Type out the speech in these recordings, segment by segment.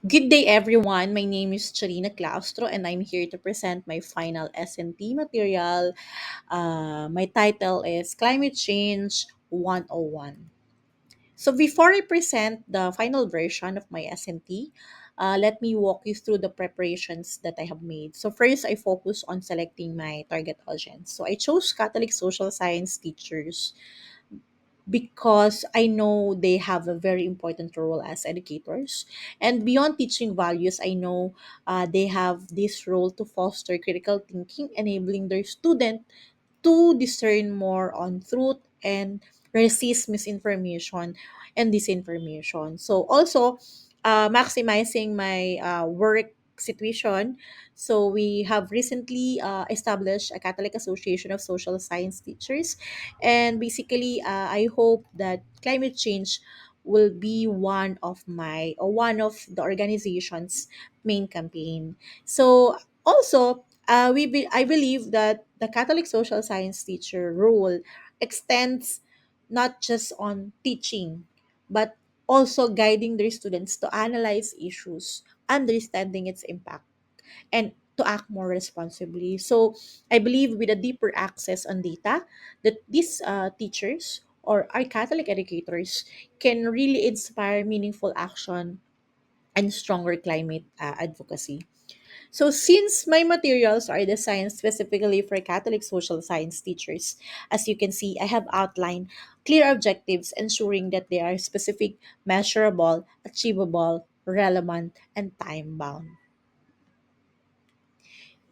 Good day, everyone. My name is Charina Claustro, and I'm here to present my final S&T material. My title is Climate Change 101. So before I present the final version of my S&T, let me walk you through the preparations that I have made. So first, I focus on selecting my target audience. So I chose Catholic social science teachers because I know they have a very important role as educators. And beyond teaching values, I know they have this role to foster critical thinking, enabling their student to discern more on truth and resist misinformation and disinformation. So also maximizing my work situation. So we have recently established a Catholic Association of Social Science Teachers, and basically I hope that climate change will be one of the organization's main campaign. So also I believe that the Catholic social science teacher role extends not just on teaching, but also guiding their students to analyze issues, understanding its impact, and to act more responsibly. So I believe with a deeper access on data, that these teachers or our Catholic educators can really inspire meaningful action and stronger climate advocacy. So, since my materials are designed specifically for Catholic social science teachers, as you can see, I have outlined clear objectives ensuring that they are specific, measurable, achievable, relevant, and time bound.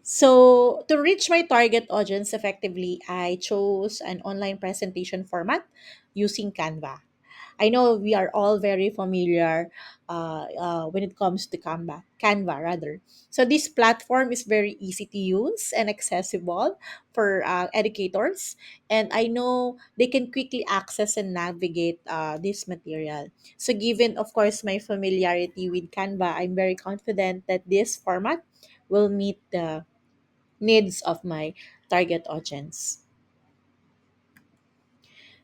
So, to reach my target audience effectively, I chose an online presentation format using Canva. I know we are all very familiar when it comes to Canva rather. So this platform is very easy to use and accessible for educators, and I know they can quickly access and navigate this material. So given, of course, my familiarity with Canva, I'm very confident that this format will meet the needs of my target audience.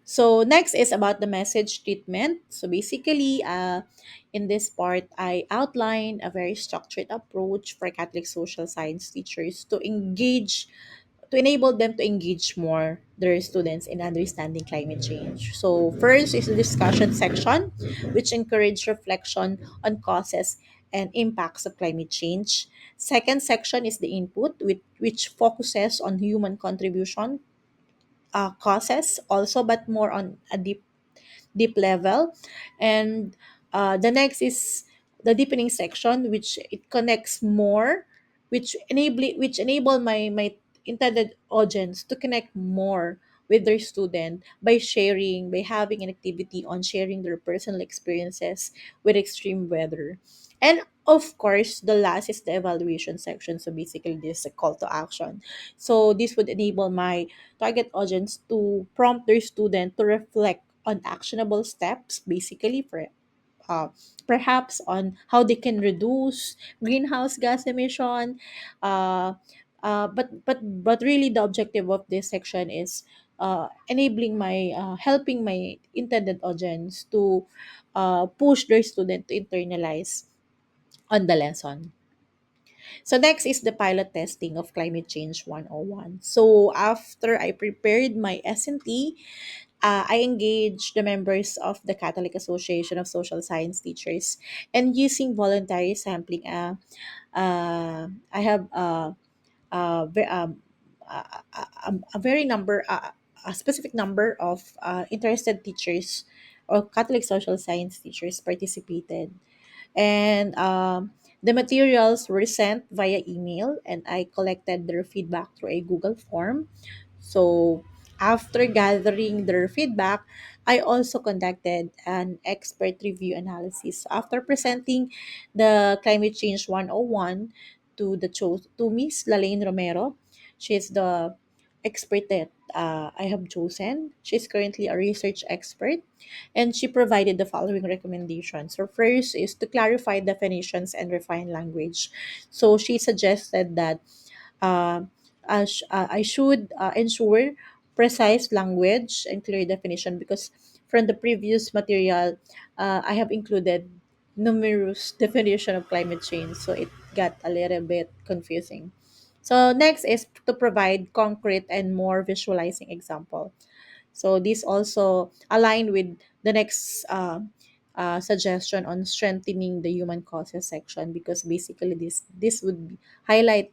So next is about the message treatment. So basically, in this part, I outline a very structured approach for Catholic social science teachers to enable them to engage more their students in understanding climate change. So first is the discussion section, which encourage reflection on causes and impacts of climate change. Second section is the input, which focuses on human contribution causes also, but more on a deep level. And the next is the deepening section, which it connects more, which enable my intended audience to connect more with their student by having an activity on sharing their personal experiences with extreme weather. And of course, the last is the evaluation section. So basically, this is a call to action. So this would enable my target audience to prompt their student to reflect on actionable steps, basically for uh, perhaps on how they can reduce greenhouse gas emission. Uh, but really, the objective of this section is helping my intended audience to push their student to internalize on the lesson. So next is the pilot testing of Climate Change 101. So after I prepared my S&T, I engaged the members of the Catholic Association of Social Science Teachers, and using voluntary sampling. I have a very number, a specific number of interested teachers or Catholic social science teachers participated, and the materials were sent via email, and I collected their feedback through a Google form. So after gathering their feedback, I also conducted an expert review analysis. After presenting the Climate Change 101 to Miss Lalaine Romero, she's the expert that I have chosen. She's currently a research expert, and she provided the following recommendations. So first is to clarify definitions and refine language. So she suggested that uh, I should ensure precise language and clear definition, because from the previous material, I have included numerous definition of climate change, so it got a little bit confusing. So next is to provide concrete and more visualizing example. So this also aligned with the next suggestion on strengthening the human causes section, because basically this would highlight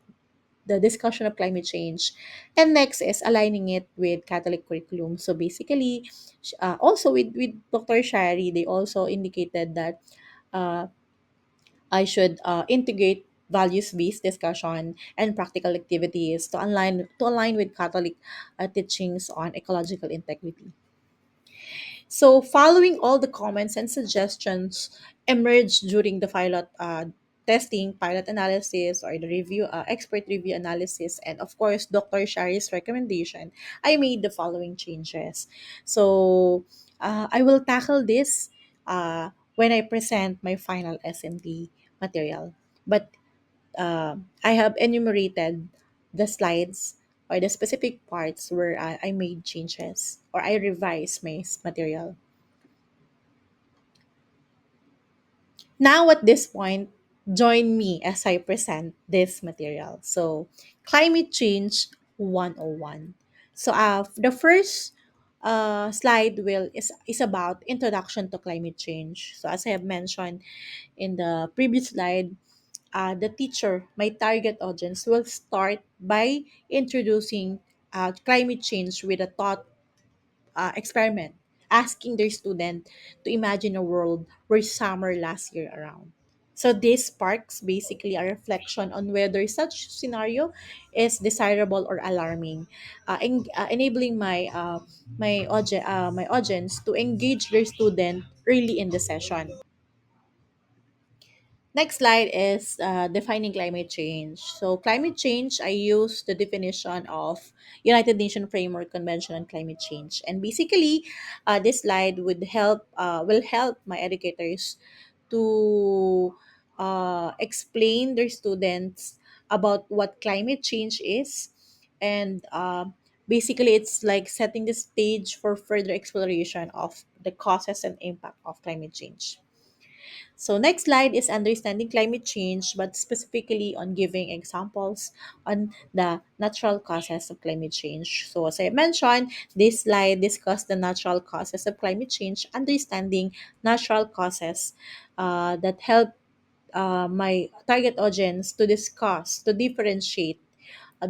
the discussion of climate change. And next is aligning it with Catholic curriculum. So basically, also with Dr. Shari, they also indicated that uh, I should integrate values-based discussion and practical activities to align with Catholic teachings on ecological integrity. So, following all the comments and suggestions emerged during the pilot testing, pilot analysis, or the expert review analysis, and of course, Dr. Shari's recommendation, I made the following changes. So, I will tackle this when I present my final S&T material. But I have enumerated the slides or the specific parts where I made changes or I revised my material. Now, at this point, join me as I present this material. So, Climate Change 101. So, the first slide is about introduction to climate change. So, as I have mentioned in the previous slide, the teacher, my target audience, will start by introducing climate change with a thought experiment, asking their student to imagine a world where summer lasts year around. So this sparks basically a reflection on whether such scenario is desirable or alarming, enabling my audience to engage their student early in the session. Next slide is defining climate change. So climate change, I use the definition of United Nations Framework Convention on Climate Change, and basically, this slide will help my educators to explain their students about what climate change is, and basically, it's like setting the stage for further exploration of the causes and impact of climate change. So next slide is understanding climate change, but specifically on giving examples on the natural causes of climate change. So as I mentioned, this slide discussed the natural causes of climate change, understanding natural causes that help my target audience to discuss, to differentiate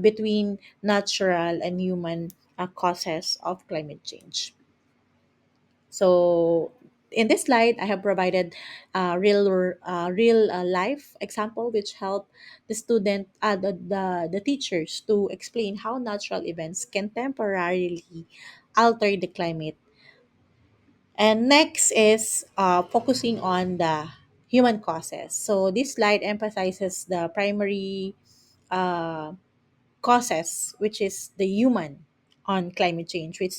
between natural and human causes of climate change. So in this slide, I have provided real life example which help the teachers to explain how natural events can temporarily alter the climate. And next is focusing on the human causes. So this slide emphasizes the primary uh, causes, which is the human on climate change, which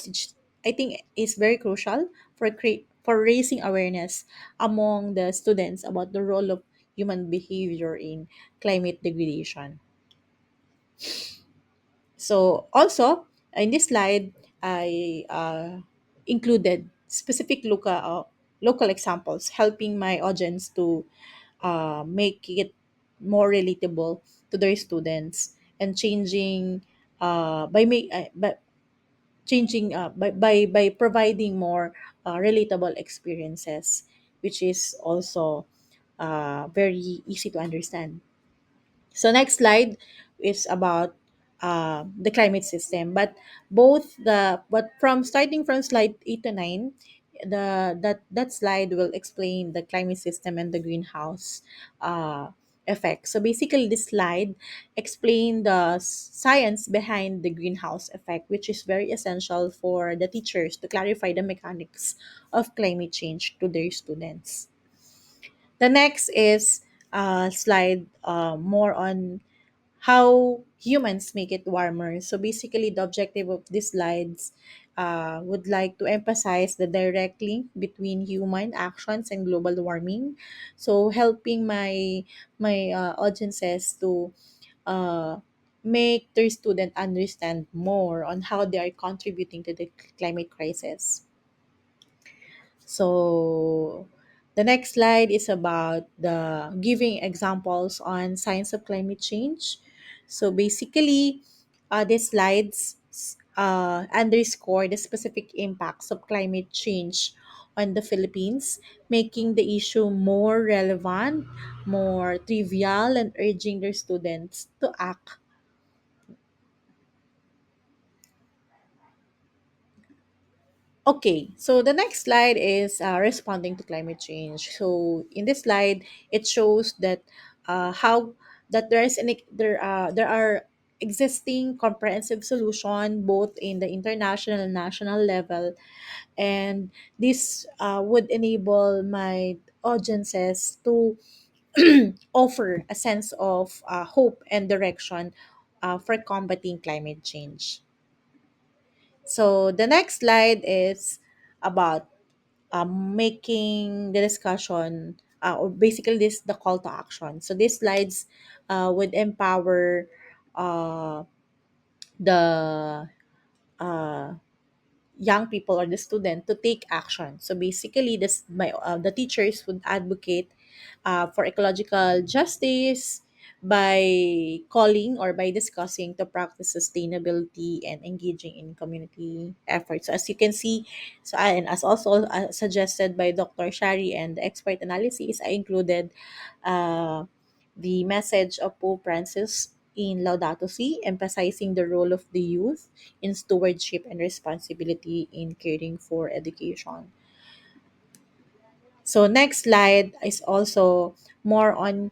I think is very crucial for raising awareness among the students about the role of human behavior in climate degradation. So also in this slide, I included specific local examples, helping my audience to make it more relatable to their students and by providing more relatable experiences, which is also very easy to understand. So next slide is about the climate system, but from starting from slide 8 to 9, that slide will explain the climate system and the greenhouse effect. So basically, this slide explain the science behind the greenhouse effect, which is very essential for the teachers to clarify the mechanics of climate change to their students. The next is slide more on how humans make it warmer. So basically, the objective of these slides would like to emphasize the direct link between human actions and global warming. So helping my audiences to uh, make their student understand more on how they are contributing to the climate crisis. So The next slide is about the giving examples on science of climate change. So basically, these slides underscore the specific impacts of climate change on the Philippines, making the issue more relevant, more trivial, and urging their students to act. Okay, so the next slide is responding to climate change. So in this slide, it shows that how that there are existing comprehensive solution both in the international and national level, and this would enable my audiences to offer a sense of hope and direction for combating climate change. So the next slide is about making the discussion, or basically this the call to action. So these slides would empower uh, the uh, young people or the student to take action. So basically, the teachers would advocate for ecological justice by calling or by discussing to practice sustainability and engaging in community efforts. So as you can see, and as also suggested by Dr. Shari and the expert analysis, I included uh, the message of Pope Francis in Laudato Si, emphasizing the role of the youth in stewardship and responsibility in caring for education. So next slide is also more on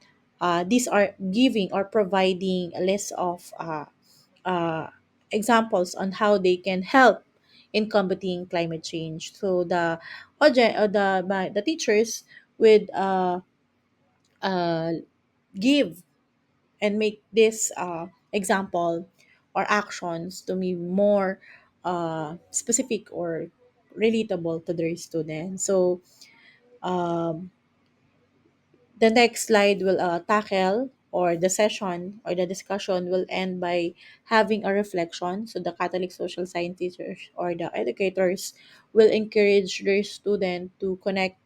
these are giving or providing a list of uh, examples on how they can help in combating climate change. So the teachers would give and make this example or actions to be more specific or relatable to their students. So um, the next slide will tackle, or the session or the discussion will end by having a reflection. So the Catholic social scientists or the educators will encourage their student to connect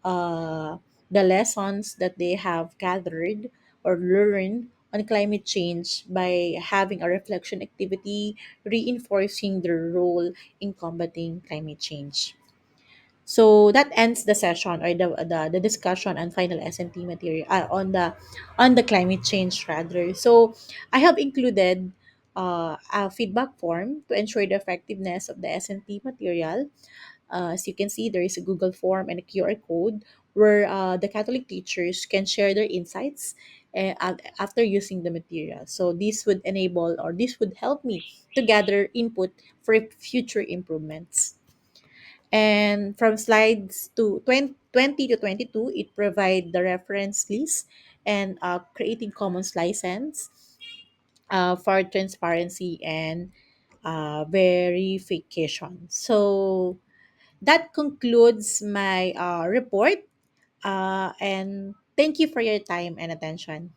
uh, the lessons that they have gathered or learned on climate change by having a reflection activity, reinforcing their role in combating climate change. So that ends the session, or the discussion and final S&T material on the climate change rather. So I have included a feedback form to ensure the effectiveness of the S&T material. As you can see, there is a Google form and a QR code where the Catholic teachers can share their insights after using the material. So this would help me to gather input for future improvements. And from slides to 20 to 22, it provides the reference list and creating commons license for transparency and verification. So that concludes my report. And thank you for your time and attention.